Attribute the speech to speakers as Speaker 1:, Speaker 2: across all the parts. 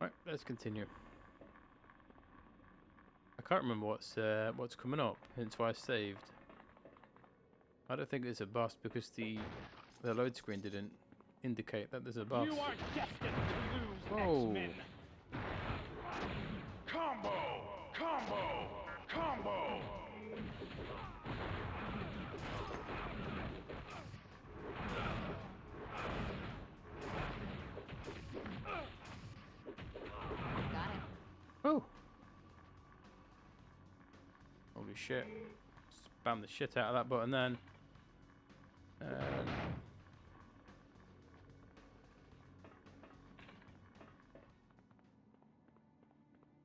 Speaker 1: Right, let's continue. I can't remember what's coming up, hence why I saved. I don't think it's a boss because the load screen didn't indicate that there's a boss.
Speaker 2: You are destined to lose,
Speaker 1: Whoa.
Speaker 2: X-Men.
Speaker 3: Combo! Combo! Combo!
Speaker 4: Got it.
Speaker 1: Oh! Holy shit. Spam the shit out of that button then.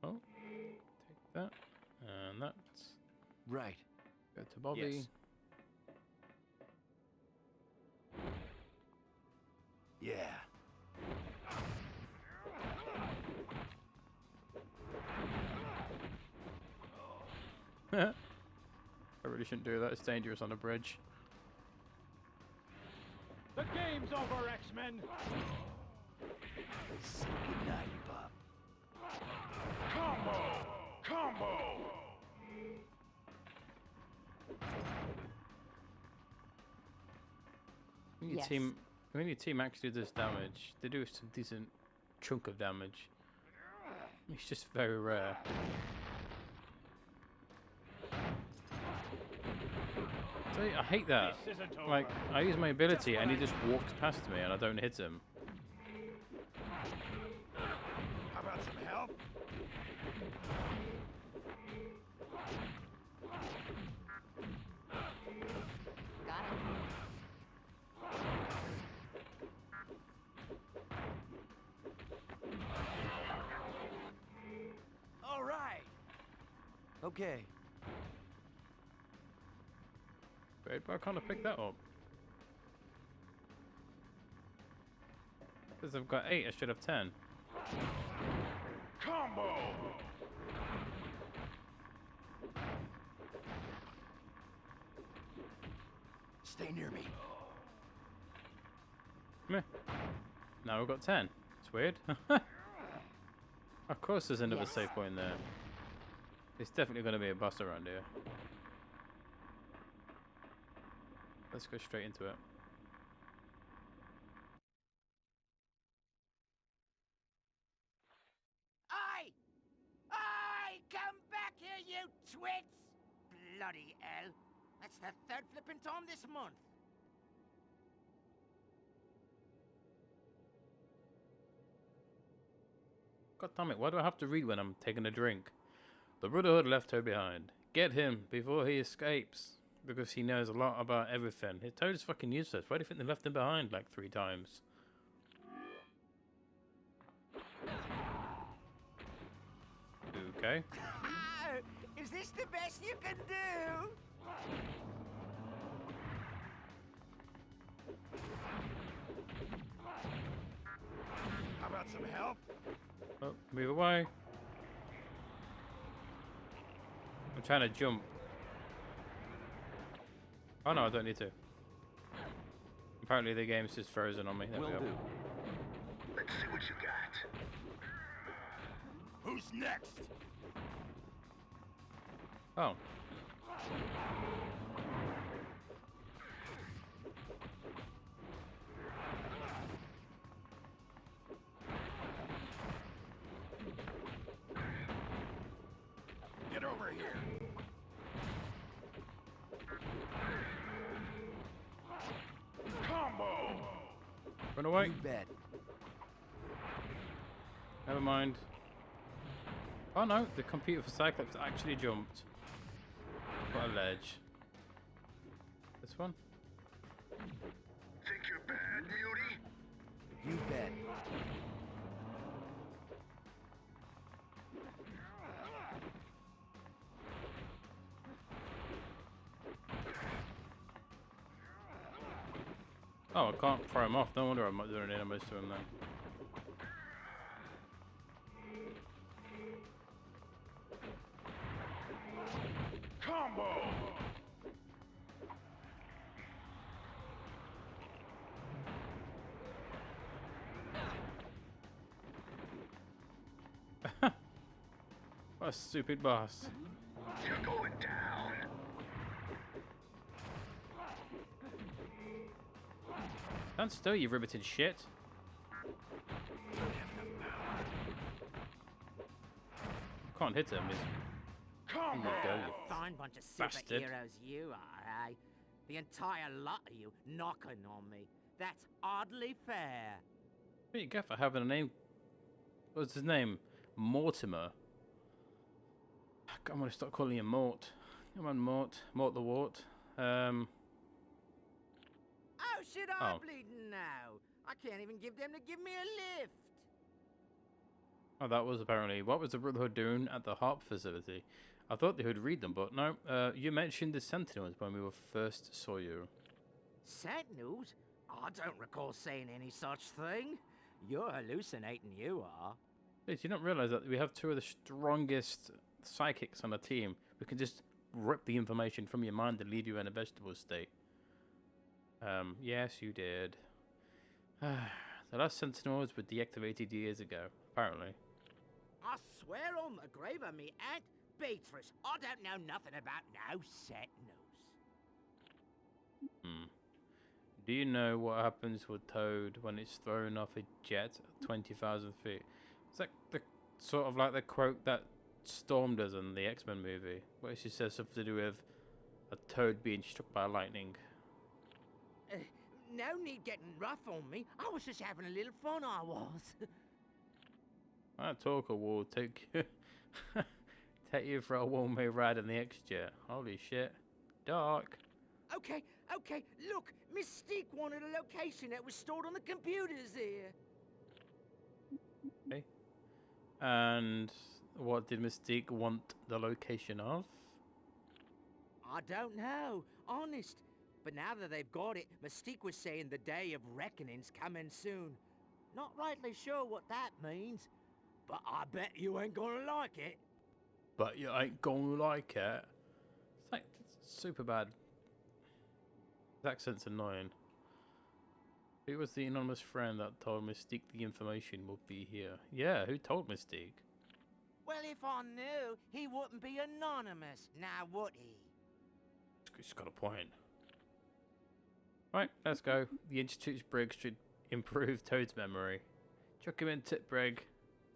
Speaker 1: Oh, take that. And that.
Speaker 5: Right.
Speaker 1: Go to Bobby.
Speaker 5: Yes. Yeah.
Speaker 1: I really shouldn't do that. It's dangerous on a bridge.
Speaker 2: The game's over, X-Men.
Speaker 5: Say goodnight, Bob.
Speaker 3: Combo! Combo!
Speaker 4: Yes.
Speaker 1: When your team actually does damage, they do some decent chunk of damage. It's just very rare. I hate that.
Speaker 2: This isn't over.
Speaker 1: Like, I use my ability and he just walks past me and I don't hit him.
Speaker 3: How about some help?
Speaker 4: Got it.
Speaker 5: All right. Okay.
Speaker 1: Wait, why can't I pick that up? Because I've got 8, I should have 10.
Speaker 3: Combo!
Speaker 5: Stay near me.
Speaker 1: Meh. Now we've got 10. It's weird. Of course there's another
Speaker 4: Yes.
Speaker 1: save point there. There's definitely going to be a boss around here. Let's go straight into it.
Speaker 6: Aye! Aye! Come back here, you twits! Bloody hell. That's the third flipping time this month.
Speaker 1: God damn it, why do I have to read when I'm taking a drink? The Brotherhood left her behind. Get him before he escapes. Because he knows a lot about everything. His Toad is fucking useless. Why do you think they left him behind like 3 times? Okay.
Speaker 6: Is this the best you can do?
Speaker 3: How about some help?
Speaker 1: Oh, move away. I'm trying to jump. Oh no, I don't need to. Apparently the game's just frozen on me. There we
Speaker 5: Will
Speaker 1: go.
Speaker 5: do.
Speaker 3: Let's see what you got. Who's next?
Speaker 1: Oh.
Speaker 3: Get over here. Combo!
Speaker 1: Run away.
Speaker 5: You bet.
Speaker 1: Never mind. Oh no, the computer for Cyclops actually jumped. What a ledge. This one?
Speaker 3: Think you're bad, Mutie?
Speaker 5: You bet.
Speaker 1: Oh, I can't throw him off. No wonder I'm not doing any damage to him then.
Speaker 3: Combo!
Speaker 1: What a stupid boss.
Speaker 3: You're going down.
Speaker 1: Stand still, you riveted shit. You can't hit him. Here you
Speaker 3: Combo.
Speaker 1: go, you
Speaker 6: Fine bunch of
Speaker 1: bastard.
Speaker 6: superheroes you are, eh? The entire lot of you knocking on me. That's oddly fair.
Speaker 1: There you go for having a name. What's his name? Mortimer. I'm gonna stop calling him Mort. Come on, Mort. Mort the Wart.
Speaker 6: Oh, should I
Speaker 1: Oh.
Speaker 6: bleeding now? I can't even give them to give me a lift.
Speaker 1: Oh, that was apparently. What was the Brotherhood doing at the Harp facility? I thought they would read them, but no. You mentioned the Sentinels when we first saw you.
Speaker 6: Sentinels? I don't recall saying any such thing. You're hallucinating, you are.
Speaker 1: Wait, you don't realize that we have two of the strongest psychics on the team. We can just rip the information from your mind and leave you in a vegetable state. Yes, you did. The last Sentinels were deactivated years ago, apparently.
Speaker 6: I swear on the grave of me Aunt Beatrice, I don't know nothing about no Sentinels.
Speaker 1: Do you know what happens with Toad when it's thrown off a jet at 20,000 feet? It's like the sort of like the quote that Storm does in the X-Men movie, where she says something to do with a toad being struck by lightning.
Speaker 6: No need getting rough on me. I was just having a little fun, I was.
Speaker 1: That talker will take you, take you for a one-way ride in the X-Jet. Holy shit. Dark.
Speaker 6: Okay, look, Mystique wanted a location that was stored on the computers here.
Speaker 1: Okay. And what did Mystique want the location of?
Speaker 6: I don't know, honest. But now that they've got it, Mystique was saying the day of reckoning's coming soon. Not rightly sure what that means, but I bet you ain't gonna like it.
Speaker 1: But you ain't gonna like it. It's like super bad. His accent's annoying. Who was the anonymous friend that told Mystique the information would be here? Yeah, who told Mystique?
Speaker 6: Well, if I knew, he wouldn't be anonymous, now would he?
Speaker 1: She's got a point. Right, let's go. The Institute's brig should improve Toad's memory. Chuck him in, Tip Brig.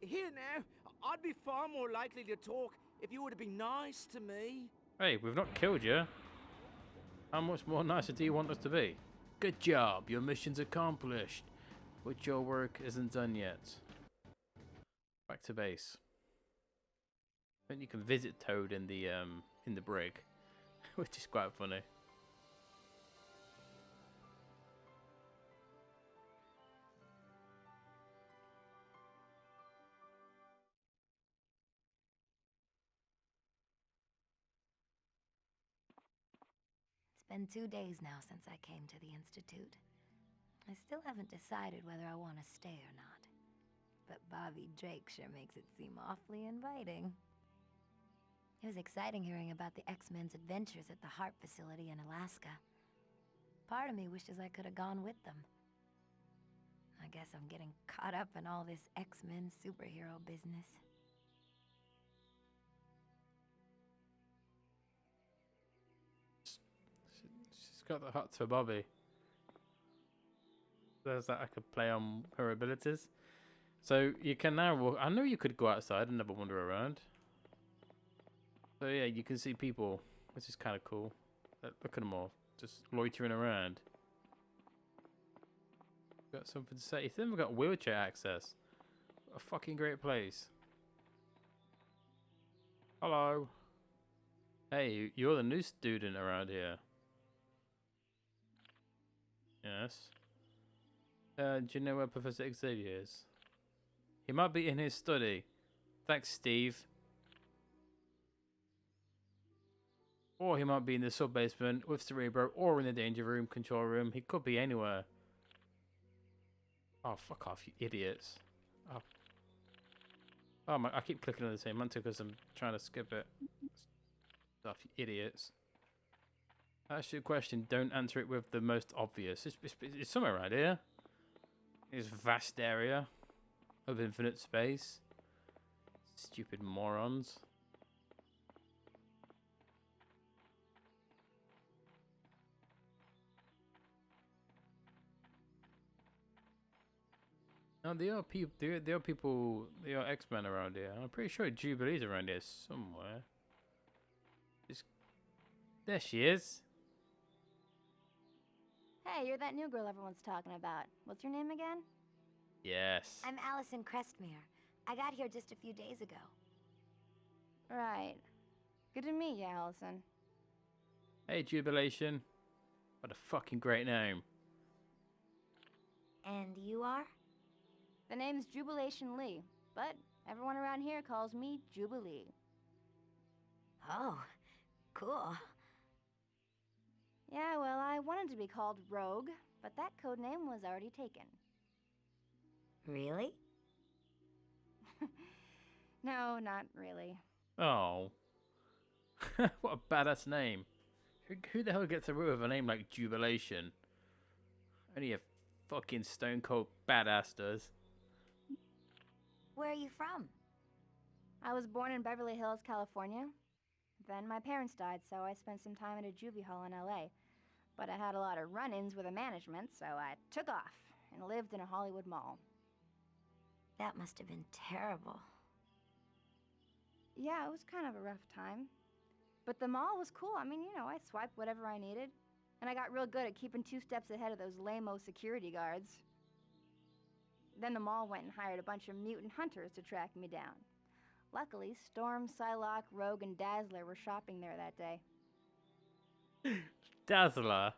Speaker 6: Here now, I'd be far more likely to talk if you were to be nice to me.
Speaker 1: Hey, we've not killed you. How much more nicer do you want us to be? Good job, your mission's accomplished. But your work isn't done yet. Back to base. Then you can visit Toad in the brig, which is quite funny.
Speaker 4: It's been 2 days now since I came to the Institute. I still haven't decided whether I want to stay or not. But Bobby Drake sure makes it seem awfully inviting. It was exciting hearing about the X-Men's adventures at the Harp facility in Alaska. Part of me wishes I could have gone with them. I guess I'm getting caught up in all this X-Men superhero business.
Speaker 1: She's got the hots for Bobby. There's that I could play on her abilities. So you can now walk. I know you could go outside and never wander around. So yeah, you can see people, which is kind of cool. Look at them all, just loitering around. Got something to say. It's even got wheelchair access. A fucking great place. Hello. Hey, you're the new student around here. Yes. Do you know where Professor Xavier is? He might be in his study. Thanks, Steve. Or he might be in the sub-basement with Cerebro, or in the danger room, control room. He could be anywhere. Oh, fuck off, you idiots. Oh my, I keep clicking on the same answer because I'm trying to skip it. Stuff, you idiots. Ask you a question, don't answer it with the most obvious. It's somewhere around here. This vast area of infinite space. Stupid morons. No, there are people. There are people. There are X-Men around here. I'm pretty sure Jubilee's around here somewhere. There she is.
Speaker 7: Hey, you're that new girl everyone's talking about. What's your name again?
Speaker 1: Yes.
Speaker 4: I'm Allison Crestmere. I got here just a few days ago.
Speaker 7: Right. Good to meet you, Allison.
Speaker 1: Hey, Jubilation. What a fucking great name.
Speaker 4: And you are?
Speaker 7: The name's Jubilation Lee, but everyone around here calls me Jubilee.
Speaker 4: Oh, cool.
Speaker 7: Yeah, well, I wanted to be called Rogue, but that code name was already taken.
Speaker 4: Really?
Speaker 7: No, not really.
Speaker 1: Oh. What a badass name. Who the hell gets away with a name like Jubilation? Only a fucking stone cold badass does.
Speaker 4: Where are you from?
Speaker 7: I was born in Beverly Hills, California. Then my parents died, so I spent some time at a juvie hall in LA. But I had a lot of run-ins with the management, so I took off and lived in a Hollywood mall.
Speaker 4: That must have been terrible.
Speaker 7: Yeah, it was kind of a rough time. But the mall was cool. I mean, you know, I swiped whatever I needed. And I got real good at keeping 2 steps ahead of those lame-o security guards. Then the mall went and hired a bunch of mutant hunters to track me down. Luckily, Storm, Psylocke, Rogue, and Dazzler were shopping there that day.
Speaker 1: Dazzler.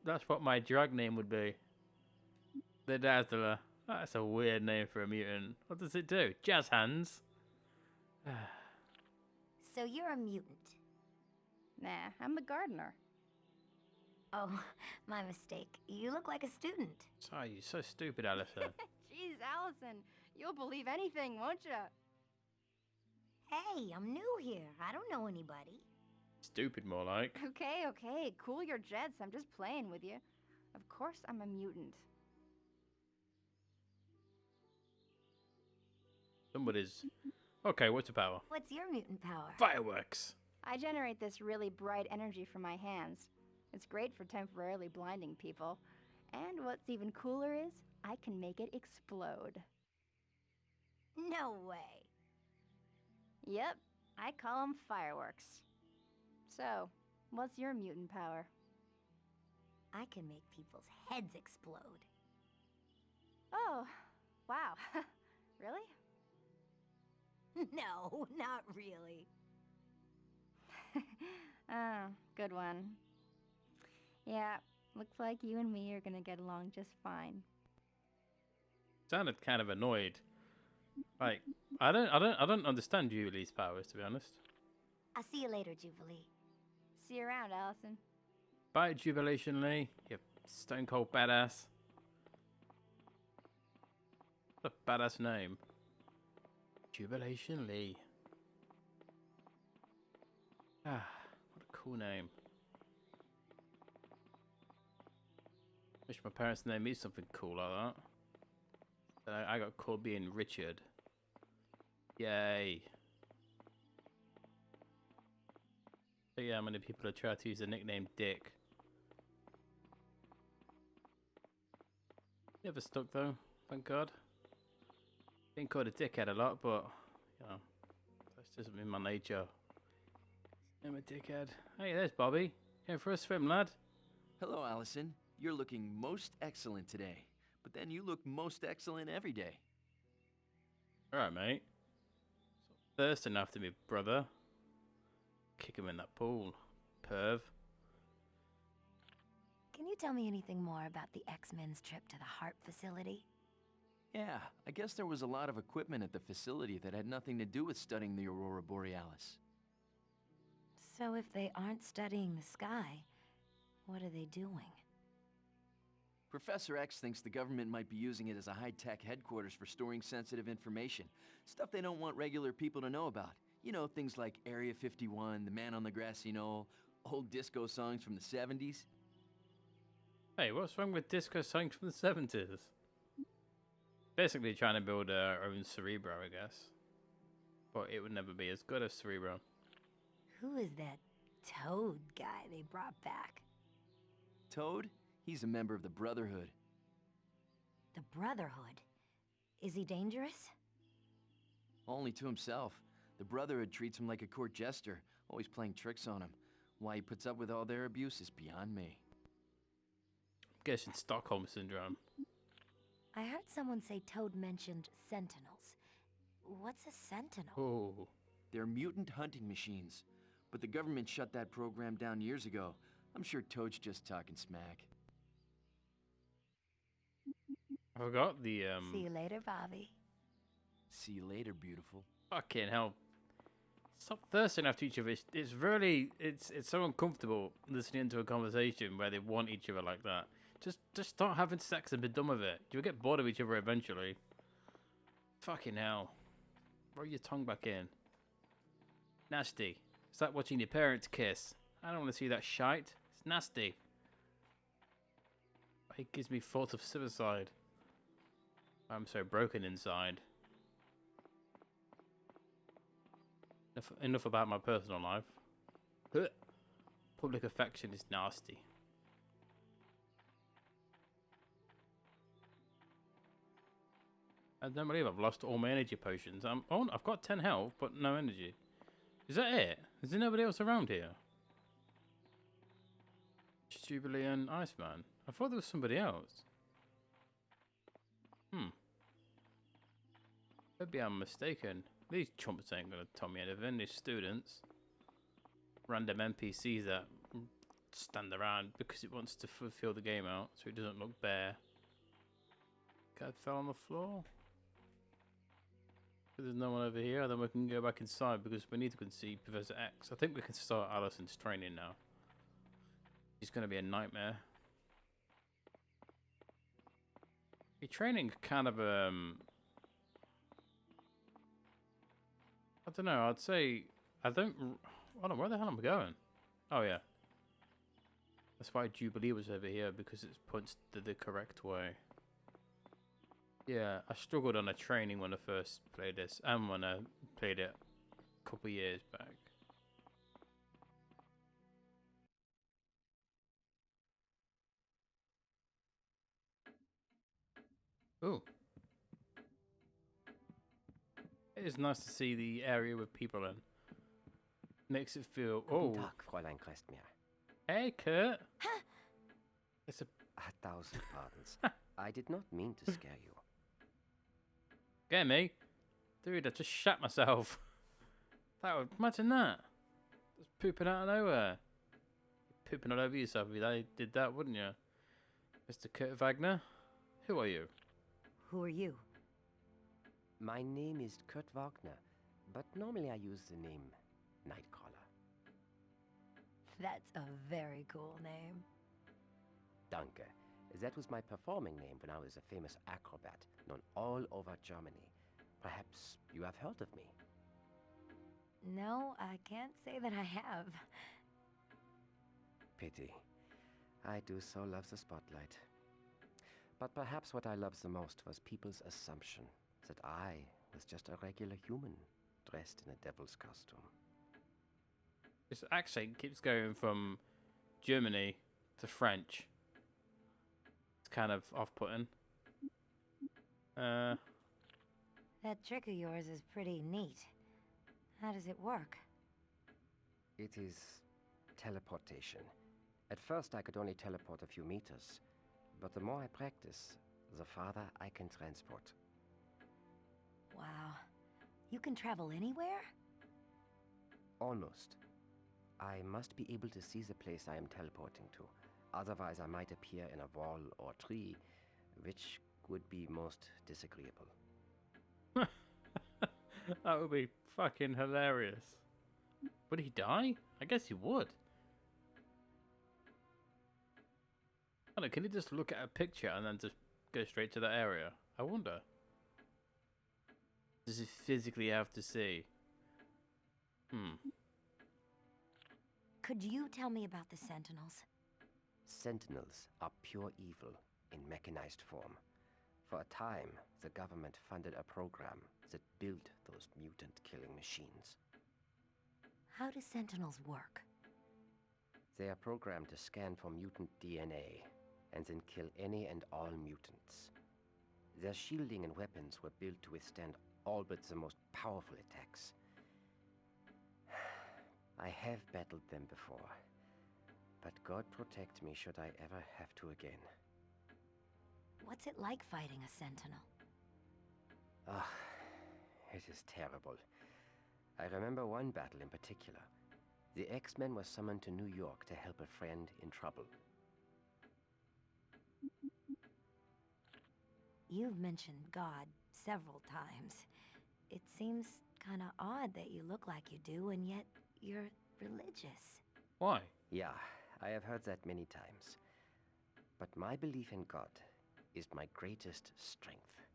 Speaker 1: That's what my drug name would be. The Dazzler. That's a weird name for a mutant. What does it do? Jazz hands.
Speaker 4: So you're a mutant.
Speaker 7: Nah, I'm the gardener.
Speaker 4: Oh, my mistake. You look like a student.
Speaker 1: Sorry, you're so stupid, Allison.
Speaker 7: Jeez, Allison, you'll believe anything, won't ya?
Speaker 4: Hey, I'm new here. I don't know anybody.
Speaker 1: Stupid, more like.
Speaker 7: Okay, cool your jets. I'm just playing with you. Of course I'm a mutant.
Speaker 1: Somebody's. Okay, what's the power?
Speaker 4: What's your mutant power?
Speaker 1: Fireworks.
Speaker 7: I generate this really bright energy from my hands. It's great for temporarily blinding people. And what's even cooler is, I can make it explode.
Speaker 4: No way.
Speaker 7: Yep, I call them fireworks. So, what's your mutant power?
Speaker 4: I can make people's heads explode.
Speaker 7: Oh, wow. Really?
Speaker 4: No, not really.
Speaker 7: Oh, good one. Yeah, looks like you and me are gonna get along just fine.
Speaker 1: Sounded kind of annoyed. Like, I don't understand Jubilee's powers, to be honest.
Speaker 4: I'll see you later, Jubilee.
Speaker 7: See you around, Allison.
Speaker 1: Bye, Jubilation Lee. You stone cold badass. What a badass name. Jubilation Lee. Ah, what a cool name. Wish my parents named me something cool like that. But I got called being Richard. Yay. So yeah, how many people have tried to use the nickname Dick? Never stuck though, thank God. Been called a dickhead a lot, but you know, that's just in my nature. I'm a dickhead. Hey, there's Bobby. Here for a swim, lad.
Speaker 5: Hello, Allison. You're looking most excellent today. But then you look most excellent every day.
Speaker 1: Alright, mate. Stop thirsting after me, brother. Kick him in that pool. Perv.
Speaker 4: Can you tell me anything more about the X-Men's trip to the Heart facility?
Speaker 5: Yeah, I guess there was a lot of equipment at the facility that had nothing to do with studying the Aurora Borealis.
Speaker 4: So if they aren't studying the sky, what are they doing?
Speaker 5: Professor X thinks the government might be using it as a high-tech headquarters for storing sensitive information. Stuff they don't want regular people to know about. You know, things like Area 51, the Man on the Grassy Knoll, old disco songs from the 70s.
Speaker 1: Hey, what's wrong with disco songs from the 70s? Basically trying to build our own Cerebro, I guess. But it would never be as good as Cerebro.
Speaker 4: Who is that Toad guy they brought back?
Speaker 5: Toad? He's a member of the Brotherhood.
Speaker 4: The Brotherhood. Is he dangerous?
Speaker 5: Only to himself. The Brotherhood treats him like a court jester, always playing tricks on him. Why he puts up with all their abuse is beyond me.
Speaker 1: I'm guessing Stockholm Syndrome.
Speaker 4: I heard someone say Toad mentioned sentinels. What's a sentinel?
Speaker 1: Oh.
Speaker 5: They're mutant hunting machines. But the government shut that program down years ago. I'm sure Toad's just talking smack.
Speaker 1: I forgot the,
Speaker 4: See you later, Bobby.
Speaker 5: See you later, beautiful.
Speaker 1: Fucking hell. Stop thirsting after each other. It's really, it's so uncomfortable listening to a conversation where they want each other like that. Just start having sex and be done with it. You'll get bored of each other eventually. Fucking hell. Roll your tongue back in. Nasty. It's like watching your parents kiss. I don't want to see that shite. It's nasty. It gives me thoughts of suicide. I'm so broken inside. Enough about my personal life. Public affection is nasty. I don't believe I've lost all my energy potions. I've got 10 health, but no energy. Is that it? Is there nobody else around here? Jubilee and Iceman. I thought there was somebody else. Maybe I'm mistaken. These chumps ain't gonna tell me anything. These students. Random NPCs that stand around because it wants to fulfill the game out so it doesn't look bare. Guy fell on the floor. If there's no one over here, then we can go back inside because we need to go and see Professor X. I think we can start Allison's training now. He's going to be a nightmare. Your training kind of, I don't know, I'd say, I don't know, where the hell am I going? Oh yeah. That's why Jubilee was over here, because it points the correct way. Yeah, I struggled on a training when I first played this, and when I played it a couple of years back. Ooh. It is nice to see the area with people in. Makes it feel...
Speaker 8: Guten
Speaker 1: Oh,
Speaker 8: Tag, Fräulein Crestmere.
Speaker 1: hey Kurt. It's a...
Speaker 8: 1,000 pardons. I did not mean to scare you.
Speaker 1: Get me? Dude, I just shat myself. That would... Imagine that. Just pooping out of nowhere. Pooping all over yourself if you did that, wouldn't you? Mr. Kurt Wagner? Who are you?
Speaker 4: Who are you?
Speaker 8: My name is Kurt Wagner, but normally I use the name Nightcrawler.
Speaker 4: That's a very cool name.
Speaker 8: Danke. That was my performing name when I was a famous acrobat, known all over Germany. Perhaps you have heard of me.
Speaker 4: No, I can't say that I have.
Speaker 8: Pity. I do so love the spotlight. But perhaps what I loved the most was people's assumption that I was just a regular human dressed in a devil's costume.
Speaker 1: This accent keeps going from Germany to French. It's kind of off-putting.
Speaker 4: That trick of yours is pretty neat. How does it work?
Speaker 8: It is teleportation. At first I could only teleport a few meters, but the more I practice, the farther I can transport.
Speaker 4: Wow. You can travel anywhere?
Speaker 8: Almost. I must be able to see the place I am teleporting to. Otherwise I might appear in a wall or tree, which would be most disagreeable.
Speaker 1: That would be fucking hilarious. Would he die? I guess he would. I don't know, can he just look at a picture and then just go straight to that area? I wonder. Does he physically have to see?
Speaker 4: Could you tell me about the Sentinels?
Speaker 8: Sentinels are pure evil in mechanized form. For a time, the government funded a program that built those mutant-killing machines.
Speaker 4: How do Sentinels work?
Speaker 8: They are programmed to scan for mutant DNA and then kill any and all mutants. Their shielding and weapons were built to withstand all but the most powerful attacks. I have battled them before, but God protect me should I ever have to again.
Speaker 4: What's it like fighting a Sentinel?
Speaker 8: Ah, it is terrible. I remember one battle in particular. The X-Men were summoned to New York to help a friend in trouble.
Speaker 4: You've mentioned God several times. It seems kinda odd that you look like you do, and yet you're religious.
Speaker 1: Why?
Speaker 8: Yeah, I have heard that many times. But my belief in God is my greatest strength.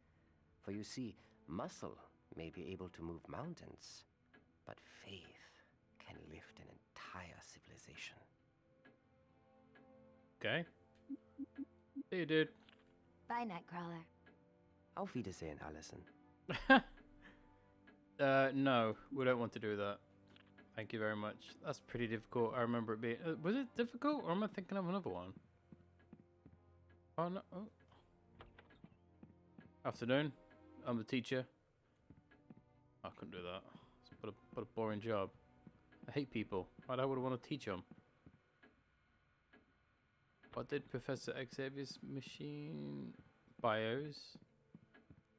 Speaker 8: For you see, muscle may be able to move mountains, but faith can lift an entire civilization.
Speaker 1: Okay. See you, dude.
Speaker 4: Bye, Nightcrawler.
Speaker 8: Auf Wiedersehen, Allison.
Speaker 1: No, we don't want to do that. Thank you very much. That's pretty difficult. I remember it being... was it difficult, or am I thinking of another one? Oh, no. Oh. Afternoon. I'm the teacher. I couldn't do that. What a boring job. I hate people. Why would I want to teach them? What did Professor Xavier's machine bios?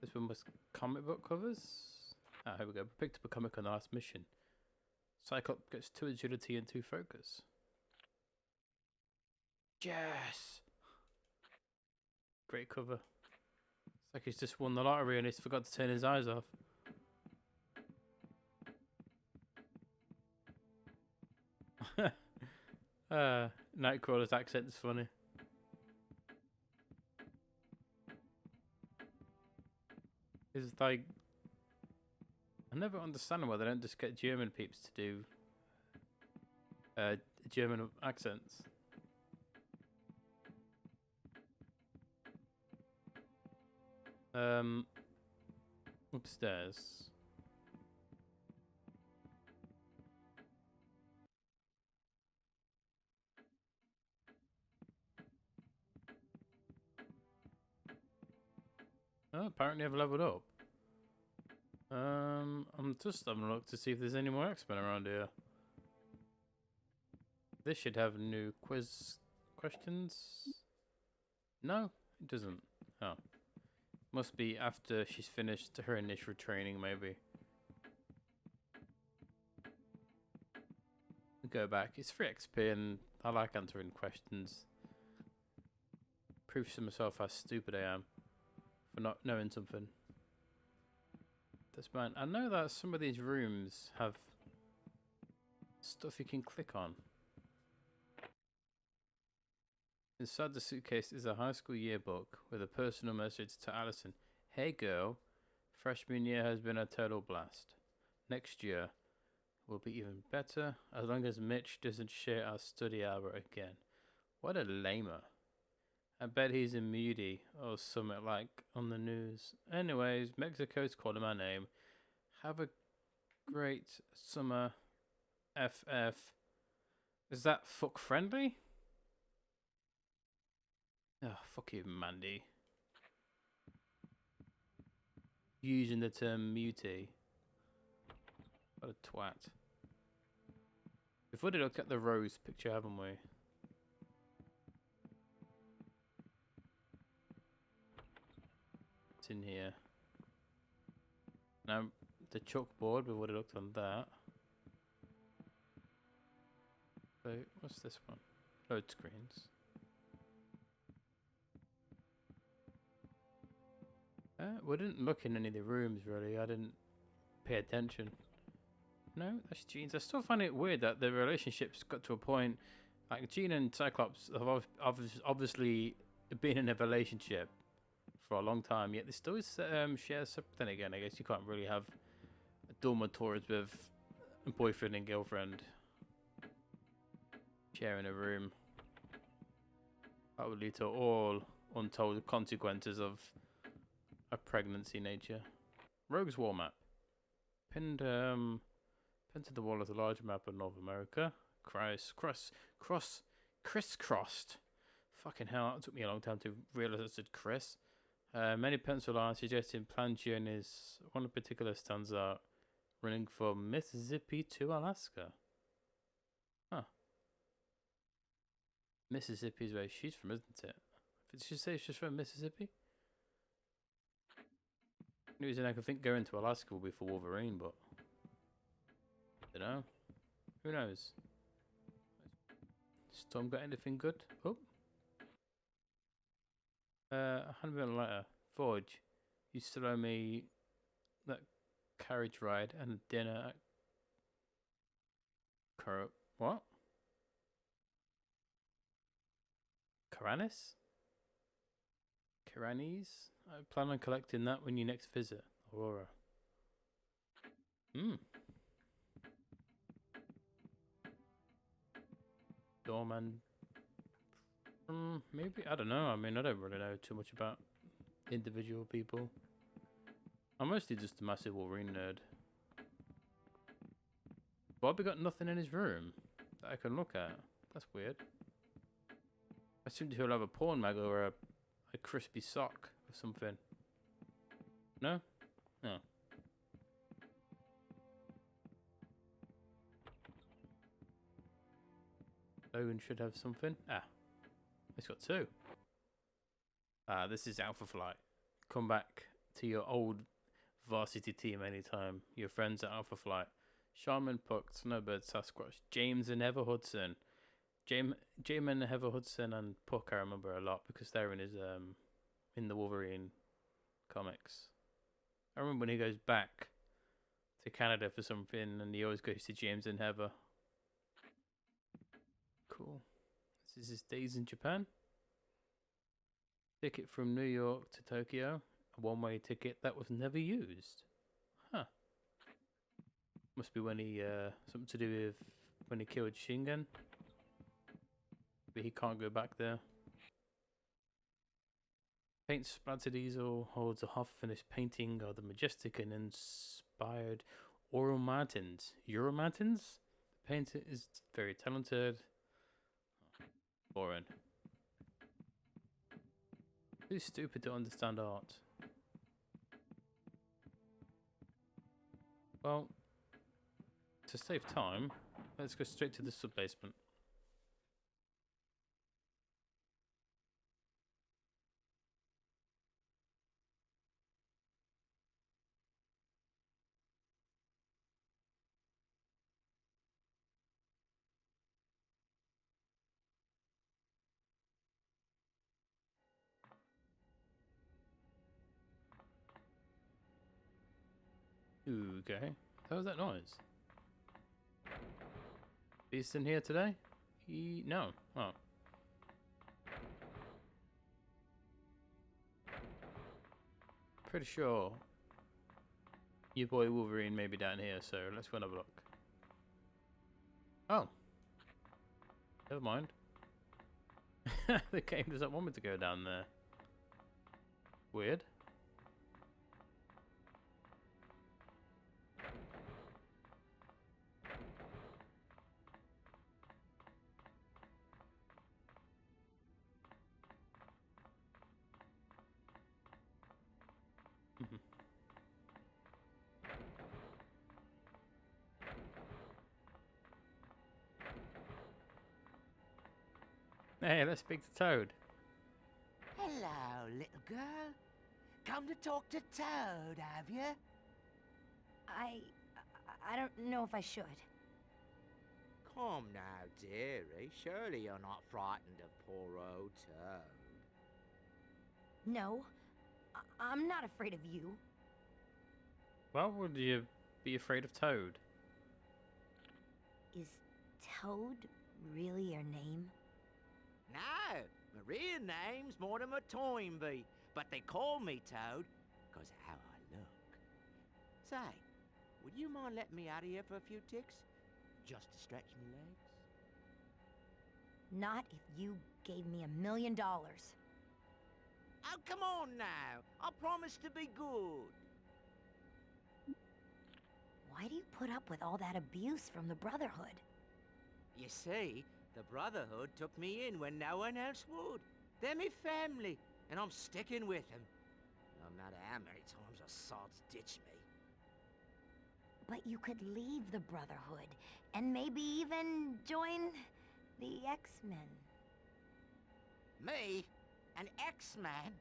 Speaker 1: This one was comic book covers. Ah, here we go. Picked up a comic on the last mission. Cyclops gets 2 agility and 2 focus. Yes! Great cover. It's like he's just won the lottery and he's forgot to turn his eyes off. Nightcrawler's accent is funny. It's like, I never understand why they don't just get German peeps to do German accents. Upstairs. Oh, apparently I've leveled up. I'm just having a look to see if there's any more X-Men around here. This should have new quiz questions. No, it doesn't. Oh. Must be after she's finished her initial training, maybe. We go back. It's free XP and I like answering questions. Proves to myself how stupid I am for not knowing something. This man, I know that some of these rooms have stuff you can click on. Inside the suitcase is a high school yearbook with a personal message to Allison. Hey girl, freshman year has been a total blast. Next year will be even better as long as Mitch doesn't share our study hour again. What a lamer. I bet he's in Moody or something like on the news. Anyways, Mexico's calling my name. Have a great summer, FF. Is that fuck friendly? Oh, fuck you, Mandy. Using the term mutie. What a twat. We've already looked at the Rose picture, haven't we? It's in here. Now, the chalkboard, we've already looked on that. So, what's this one? Load screens. We didn't look in any of the rooms, really. I didn't pay attention. No, that's Jean's. I still find it weird that the relationship's got to a point. Like, Jean and Cyclops have obviously been in a relationship for a long time, yet they still share something. Then again, I guess you can't really have dormitories with a boyfriend and girlfriend sharing a room. That would lead to all untold consequences of pregnancy nature. Rogue's War map. Pinned to the wall is a large map of North America. Crisscrossed. Fucking hell, it took me a long time to realize it said Chris. Many pencil lines suggesting planned journeys. One in particular stands out, running from Mississippi to Alaska. Huh. Mississippi is where she's from, isn't it? Did she say she's from Mississippi? The reason I can think going to Alaska will be for Wolverine, but I don't know. Who knows? Storm got anything good? Oh. A $100 letter. Forge. You still owe me that carriage ride and a dinner at what? Karanis? I plan on collecting that when you next visit Aurora. Doorman. Maybe, I don't know. I mean, I don't really know too much about individual people. I'm mostly just a massive Wolverine nerd. Bobby got nothing in his room that I can look at. That's weird. I assume he'll have a porn mag or a crispy sock or something. No? No. Logan should have something. Ah. It's got two. This is Alpha Flight. Come back to your old varsity team anytime. Your friends at Alpha Flight. Shaman, Puck, Snowbird, Sasquatch, James and Heather Hudson. Jamin, Heather Hudson and Puck I remember a lot because they're in his in the Wolverine comics. I remember when he goes back to Canada for something and he always goes to James and Heather. Cool. This is his days in Japan. Ticket from New York to Tokyo. A one-way ticket that was never used. Huh. Must be when he something to do with when he killed Shingen. But he can't go back there. Paint splattered easel holds a half-finished painting of the majestic and inspired Oromatins. Euromatins? The painter is very talented. Boring. Too stupid to understand art. Well, to save time, let's go straight to the sub-basement. Okay. What was that noise? Beast in here today? No. Oh. Pretty sure your boy Wolverine may be down here, so let's go and have a look. Oh. Never mind. The game doesn't want me to go down there. Weird. Hey, let's speak to Toad.
Speaker 6: Hello, little girl. Come to talk to Toad, have you?
Speaker 4: I don't know if I should.
Speaker 6: Come now, dearie. Surely you're not frightened of poor old Toad.
Speaker 4: No, I'm not afraid of you.
Speaker 1: Why would you be afraid of Toad?
Speaker 4: Is Toad really your name?
Speaker 6: No, my real name's Mortimer Toynbee, but they call me Toad because of how I look. Say, would you mind letting me out of here for a few ticks? Just to stretch my legs?
Speaker 4: Not if you gave me $1 million.
Speaker 6: Oh, come on now. I promise to be good.
Speaker 4: Why do you put up with all that abuse from the Brotherhood?
Speaker 6: You see, the Brotherhood took me in when no one else would. They're me family, and I'm sticking with them. No matter how many times a sods ditch me.
Speaker 4: But you could leave the Brotherhood, and maybe even join the X-Men.
Speaker 6: Me? An X-Man?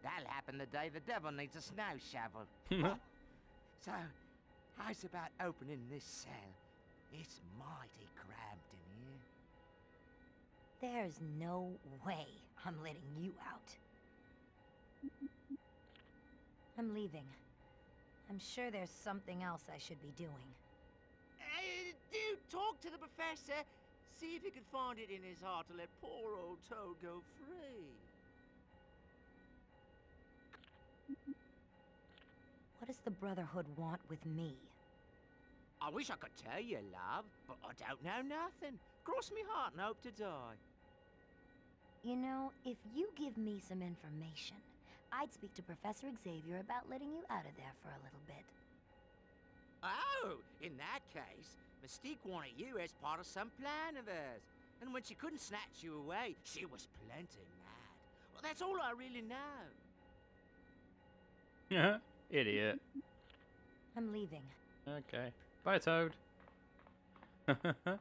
Speaker 6: That'll happen the day the devil needs a snow shovel. So, how's about opening this cell? It's mighty cramped in here.
Speaker 4: There's no way I'm letting you out. I'm leaving. I'm sure there's something else I should be doing.
Speaker 6: Dude, talk to the professor. See if he can find it in his heart to let poor old Toad go free.
Speaker 4: What does the Brotherhood want with me?
Speaker 6: I wish I could tell you, love, but I don't know nothing. Cross me heart and hope to die.
Speaker 4: You know, if you give me some information, I'd speak to Professor Xavier about letting you out of there for a little bit.
Speaker 6: Oh, in that case, Mystique wanted you as part of some plan of hers. And when she couldn't snatch you away, she was plenty mad. Well, that's all I really know.
Speaker 1: Yeah, idiot.
Speaker 4: I'm leaving.
Speaker 1: Okay. Bye, Toad. I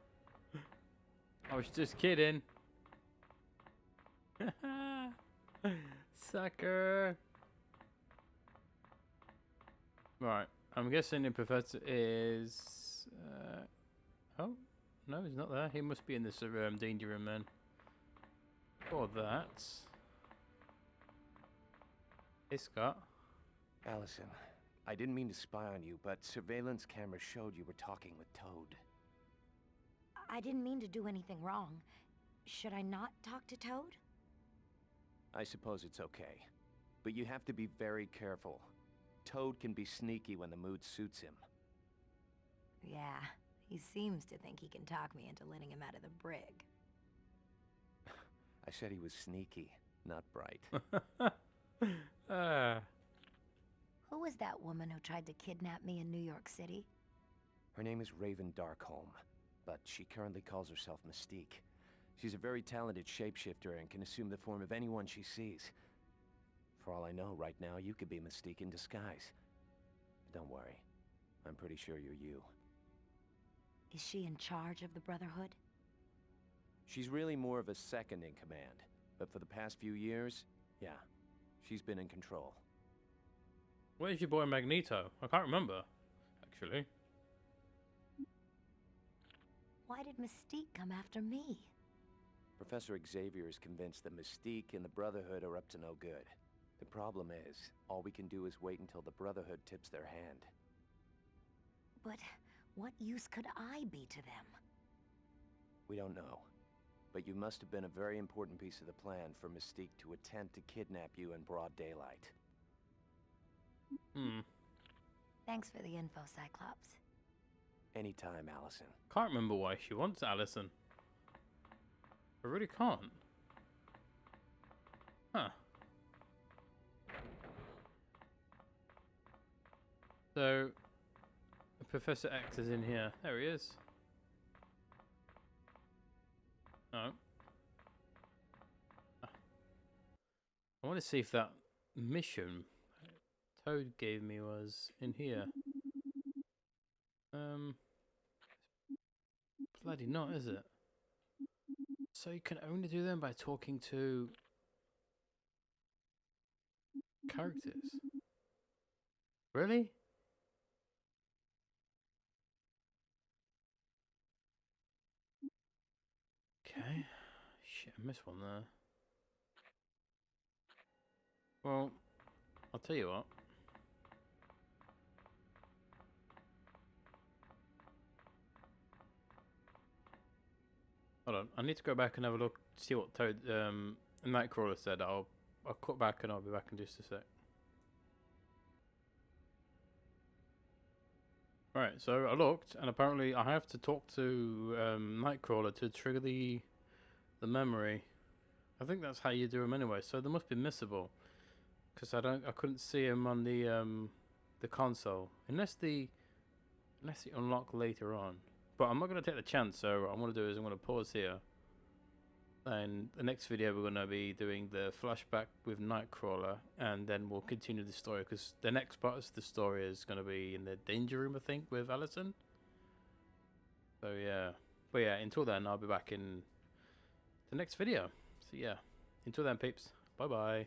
Speaker 1: was just kidding. Sucker. Right. I'm guessing the professor is... oh, no, he's not there. He must be in this danger room then. Or that. Hey, Scott.
Speaker 8: Allison, I didn't mean to spy on you, but surveillance cameras showed you were talking with Toad.
Speaker 4: I didn't mean to do anything wrong. Should I not talk to Toad?
Speaker 8: I suppose it's okay. But you have to be very careful. Toad can be sneaky when the mood suits him.
Speaker 4: Yeah, he seems to think he can talk me into letting him out of the brig.
Speaker 8: I said he was sneaky, not bright.
Speaker 4: Who was that woman who tried to kidnap me in New York City?
Speaker 8: Her name is Raven Darkholme, but she currently calls herself Mystique. She's a very talented shapeshifter and can assume the form of anyone she sees. For all I know, right now, you could be Mystique in disguise. But don't worry. I'm pretty sure you're you.
Speaker 4: Is she in charge of the Brotherhood?
Speaker 8: She's really more of a second in command. But for the past few years, yeah, she's been in control.
Speaker 1: Where's your boy Magneto? I can't remember, actually.
Speaker 4: Why did Mystique come after me?
Speaker 8: Professor Xavier is convinced that Mystique and the Brotherhood are up to no good. The problem is, all we can do is wait until the Brotherhood tips their hand.
Speaker 4: But what use could I be to them?
Speaker 8: We don't know. But you must have been a very important piece of the plan for Mystique to attempt to kidnap you in broad daylight.
Speaker 4: Thanks for the info, Cyclops.
Speaker 8: Anytime, Allison.
Speaker 1: Can't remember why she wants Allison. I really can't. Huh. So, Professor X is in here. There he is. Oh. I want to see if that mission Toad gave me was in here. Bloody not, is it? So you can only do them by talking to characters. Really? Okay. Shit, I missed one there. Well, I'll tell you what. Hold on, I need to go back and have a look, see what Toad, Nightcrawler said. I'll cut back and I'll be back in just a sec. Right, so I looked, and apparently I have to talk to Nightcrawler to trigger the memory. I think that's how you do them anyway. So they must be missable, because I couldn't see them on the console unless they unlock later on. But I'm not gonna take the chance. So what I'm gonna do is I'm gonna pause here. And the next video we're gonna be doing the flashback with Nightcrawler, and then we'll continue the story because the next part of the story is gonna be in the danger room, I think, with Allison. So yeah, but yeah, until then I'll be back in the next video. So yeah, until then, peeps, bye bye.